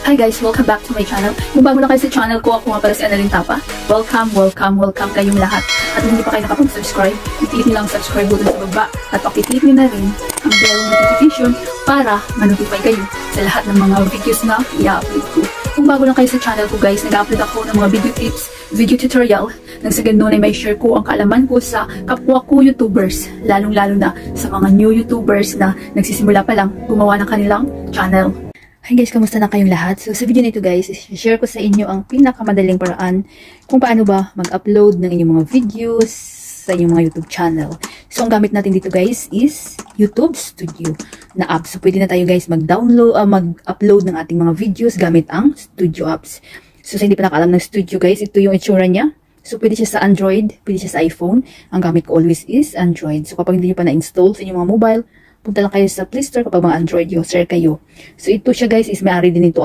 Hi guys, welcome back to my channel. Kung bago na kayo sa channel ko, ako nga pala si Annalyn Tapa. Welcome kayong lahat. At kung hindi pa kayo nakapag-subscribe, i-click nyo lang ang subscribe button sa baba at pakiclick nyo na rin ang bell notification para ma-notify kayo sa lahat ng mga videos na i-upload ko. Kung bago lang kayo sa channel ko guys, nag-upload ako ng mga video tips, video tutorial, nang sa ganun ay may share ko ang kaalaman ko sa kapwa ko YouTubers, lalong-lalo na sa mga new YouTubers na nagsisimula pa lang gumawa ng kanilang channel. Hi guys, kamusta na kayong lahat? So sa video na ito guys, share ko sa inyo ang pinakamadaling paraan kung paano ba mag-upload ng inyong mga videos sa inyong mga YouTube channel. So ang gamit natin dito guys is YouTube Studio na app. So pwede na tayo guys mag-download, mag-upload ng ating mga videos gamit ang Studio apps. So sa hindi pa nakaalam ng Studio guys, ito yung itsura niya. So pwede siya sa Android, pwede siya sa iPhone. Ang gamit ko always is Android. So kapag hindi nyo pa na-install sa inyong mga mobile, punta lang kayo sa Play Store kapag mga Android user kayo. So ito siya guys is may-ari din ito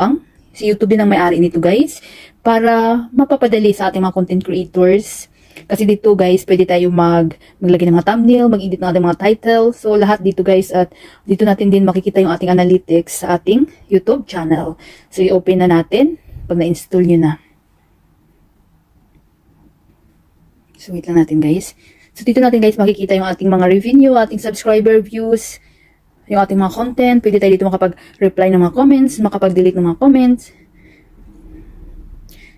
si YouTube din ang may-ari nito guys para mapapadali sa ating mga content creators. Kasi dito guys pwede tayo maglagay ng mga thumbnail, mag-edit ng ating mga title. So lahat dito guys at dito natin din makikita yung ating analytics sa ating YouTube channel. So i-open na natin pag na-install nyo na. So wait lang natin guys. So dito natin guys makikita yung ating mga revenue, ating subscriber views, yung ating mga content. Pwede tayo dito makapag-reply ng mga comments, makapag-delete ng mga comments.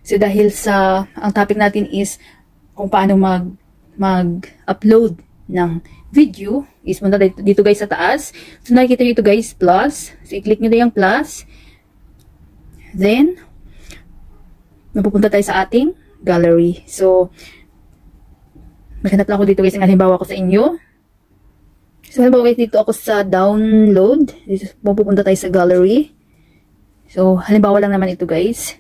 So dahil ang topic natin is kung paano mag-upload ng video, is punta dito guys sa taas. So nakikita nyo ito guys, plus. So i-click nyo na yung plus. Then, mapupunta tayo sa ating gallery. So, maghanap lang ako dito guys, ang halimbawa ko sa inyo. So, halimbawa guys, dito ako sa download. Dito, pupunta tayo sa gallery. So, halimbawa lang naman ito guys.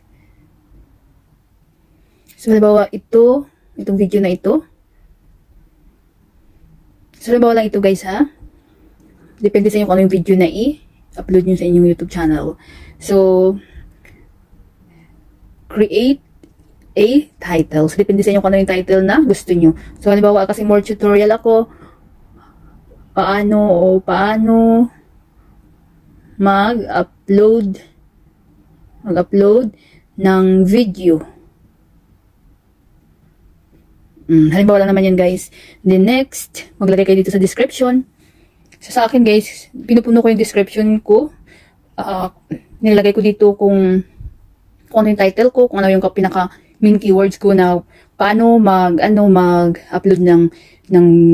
So, halimbawa itong video na ito. So, halimbawa lang ito guys ha. Depende sa inyo kung ano yung video na i-upload nyo sa inyong YouTube channel. So, create a title. So, depende sa inyo kung ano yung title na gusto nyo. So, halimbawa kasi more tutorial ako, paano mag-upload ng video. Halimbawa lang naman yan guys. Then next, maglagay kayo dito sa description. So, sa akin guys, pinupuno ko yung description ko. Nilagay ko dito kung ano yung title ko, kung ano yung pinaka main keywords ko na paano mag-upload ng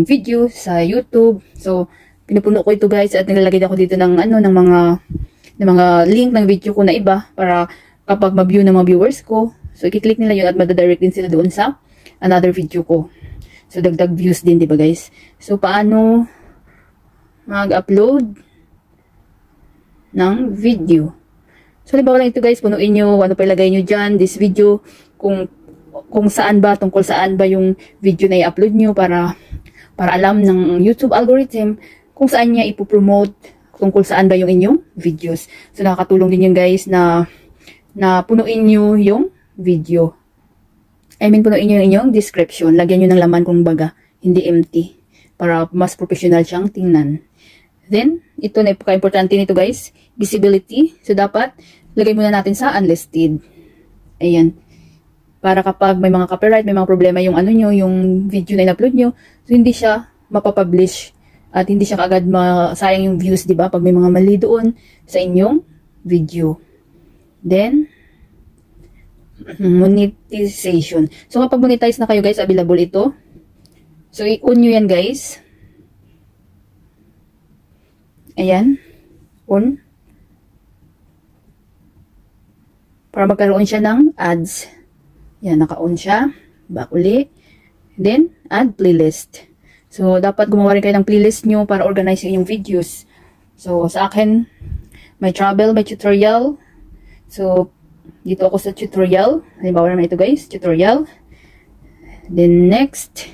video sa YouTube. So, pinupuno ko ito guys at nilalagay ako dito ng mga link ng video ko na iba para kapag ma-view ng mga viewers ko. So, i-click nila yun at madadirect din sila doon sa another video ko. So, dagdag views din, di ba guys? So, paano mag-upload ng video? So, halimbawa lang ito guys, punuin nyo, ano pa ilagay nyo dyan, this video, kung saan ba, tungkol saan ba yung video na i-upload nyo para alam ng YouTube algorithm kung saan niya ipopromote, tungkol saan ba yung inyong videos. So, nakakatulong din yun guys na punuin nyo yung video. Punuin nyo yung inyong description. Lagyan nyo ng laman kung baga, hindi empty. Para mas professional siyang tingnan. Then, ito na importante nito guys, visibility. So, dapat lagay muna natin sa unlisted. Ayan. Para kapag may mga copyright, may mga problema yung yung video na in-upload nyo, so hindi siya mapapublish at hindi siya kaagad masayang yung views, di ba? Pag may mga mali doon sa inyong video. Then, monetization. So, kapag monetize na kayo guys, available ito. So, i-on nyo yan guys. Ayan. On. Para magkaroon siya ng ads. Yan, naka-on siya. Back uli. Then, add playlist. So, dapat gumawa rin kayo ng playlist nyo para organize yung videos. So, sa akin, may travel, may tutorial. So, dito ako sa tutorial. Halimbawa naman ito guys, tutorial. Then, next.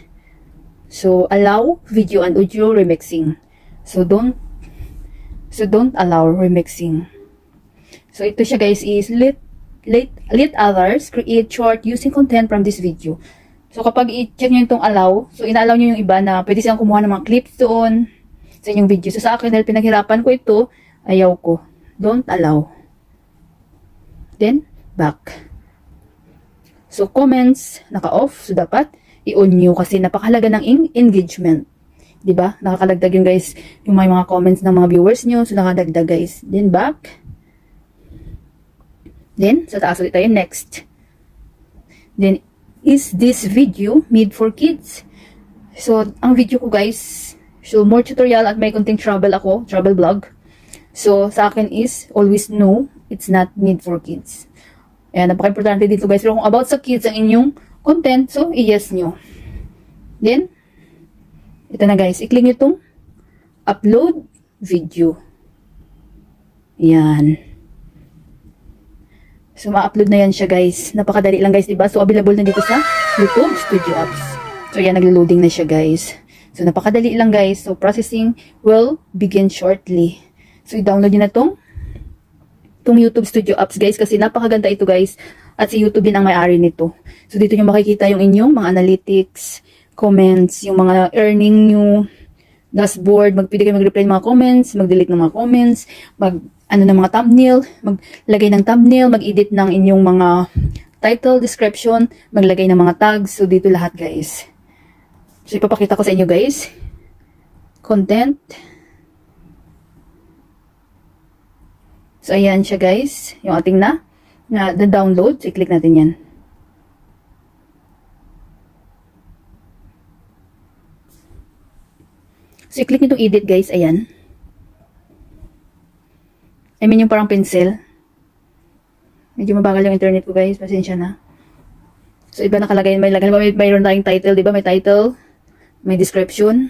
So, allow video and audio remixing. So, don't allow remixing. So, ito siya guys is let others create short using content from this video. So, kapag i-check nyo itong allow, so ina-allow nyo yung iba na pwede silang kumuha ng mga clips doon sa inyong video. So, sa akin, dahil pinaghirapan ko ito, ayaw ko. Don't allow. Then, back. So, comments, naka-off. So, dapat i-on nyo kasi napakahalaga ng engagement. Diba? Nakakalagdag yung guys, yung may mga comments ng mga viewers nyo. So, nakadagdag guys. Then, back. Then, sa taas ulit tayo. Next. Then, is this video made for kids? So, ang video ko guys, so more tutorial at may konting travel ako, travel vlog. So, sa akin is, always no, it's not made for kids. Ayan, napaka-importante dito guys. Pero kung about sa kids ang inyong content, so, i-yes nyo. Then, ito na guys, i-click nyo itong upload video. Ayan. So, ma-upload na yan siya guys. Napakadali lang guys, diba? So, available na dito sa YouTube Studio Apps. So, yan, naglo-loading na siya guys. So, napakadali lang guys. So, processing will begin shortly. So, i-download nyo na itong YouTube Studio Apps guys. Kasi napakaganda ito guys. At si YouTube din ang may-ari nito. So, dito nyo makikita yung inyong mga analytics, comments, yung mga earning nyo, dashboard. Pwede kayo mag-reply ng mga comments, mag-delete ng mga comments, ano ng mga thumbnail, maglagay ng thumbnail, mag-edit ng inyong mga title, description, maglagay ng mga tags. So, dito lahat guys. So, ipapakita ko sa inyo guys. Content. So, ayan siya guys. Yung ating na-download. So, i-click natin yan. So, i-click nyo itong edit guys. Ayan. I mean yung parang pencil. Medyo mabagal yung internet ko guys. Pasensya na. So, iba nakalagay. Mayroon tayong title. Diba? May title. May description.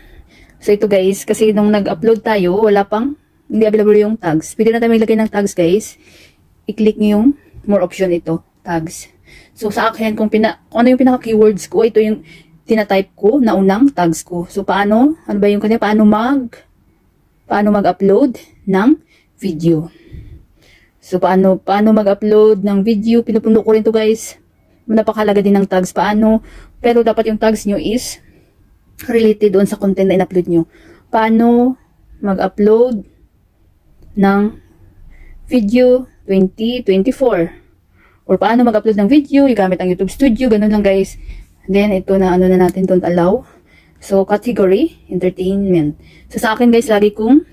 So, ito guys. Kasi nung nag-upload tayo, wala pang, hindi available yung tags. Pwede na tayo maglagay ng tags guys. I-click nyo yung more option ito. Tags. So, sa akin, kung ano yung pinaka-keywords ko, ito yung tinatype ko na unang tags ko. So, paano? Ano ba yung kanya? Paano mag-upload ng video. So, paano mag-upload ng video? Pinupuno ko rin to guys. Napakahalaga din ng tags. Paano? Pero dapat yung tags nyo is related doon sa content na in-upload nyo. Paano mag-upload ng video 2024? Or paano mag-upload ng video? Yung gamit ang YouTube Studio. Ganun lang guys. Then, ito na ano na natin, don't allow. So, category, entertainment. So, sa akin guys, lagi kong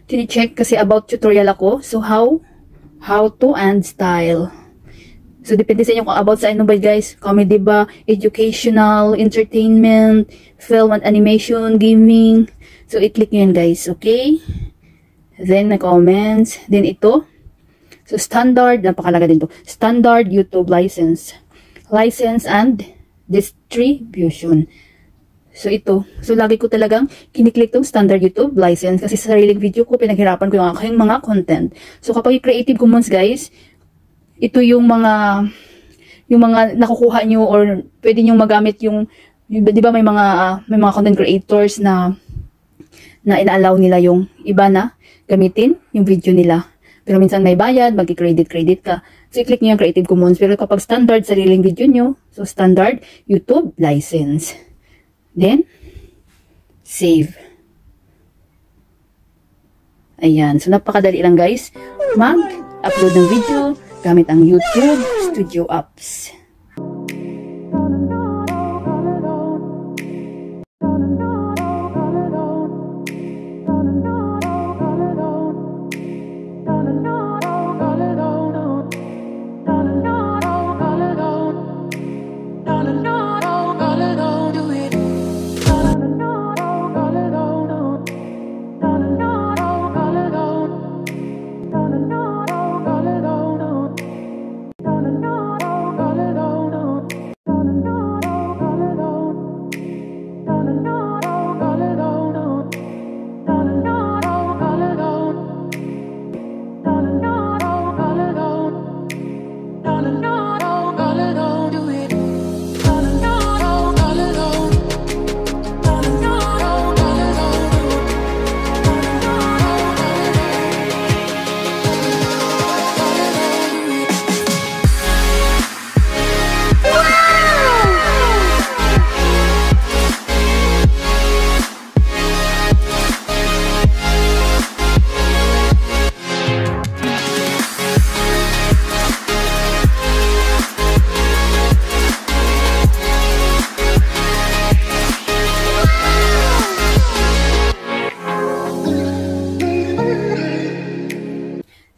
tini-check kasi about tutorial ako. So, how to and style. So, depende sa inyo kung about sa ano ba guys. Comedy ba, educational, entertainment, film and animation, gaming. So, i-click nyo yan guys. Okay? Then, comments. Then, ito. So, standard. Napakalaga din to. Standard YouTube license. License and distribution. So, ito. So, lagi ko talagang kiniklik tong standard YouTube license kasi sa sariling video ko, pinaghirapan ko yung aking mga content. So, kapag Creative Commons, guys, ito yung mga nakukuha nyo or pwede nyo magamit yung di ba may mga content creators na ina-allow nila yung iba na gamitin yung video nila. Pero minsan may bayad, mag-credit ka. So, i-click nyo yung Creative Commons. Pero kapag standard, sariling video nyo, so standard YouTube license. Then, save. Ayan. So, napakadali lang guys. Mag-upload ng video gamit ang YouTube Studio Apps.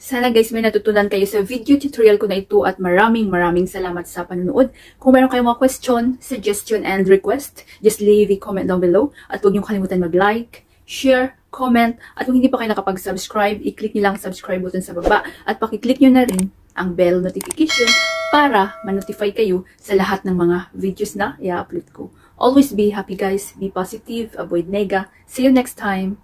Sana guys may natutunan kayo sa video tutorial ko na ito at maraming salamat sa panonood. Kung meron kayong mga question, suggestion, and request, just leave a comment down below. At huwag niyong kalimutan mag-like, share, comment, at kung hindi pa kayo nakapag-subscribe, i-click niyo lang subscribe button sa baba at pakiclick niyo na rin ang bell notification para ma-notify kayo sa lahat ng mga videos na i-upload ko. Always be happy guys, be positive, avoid nega. See you next time.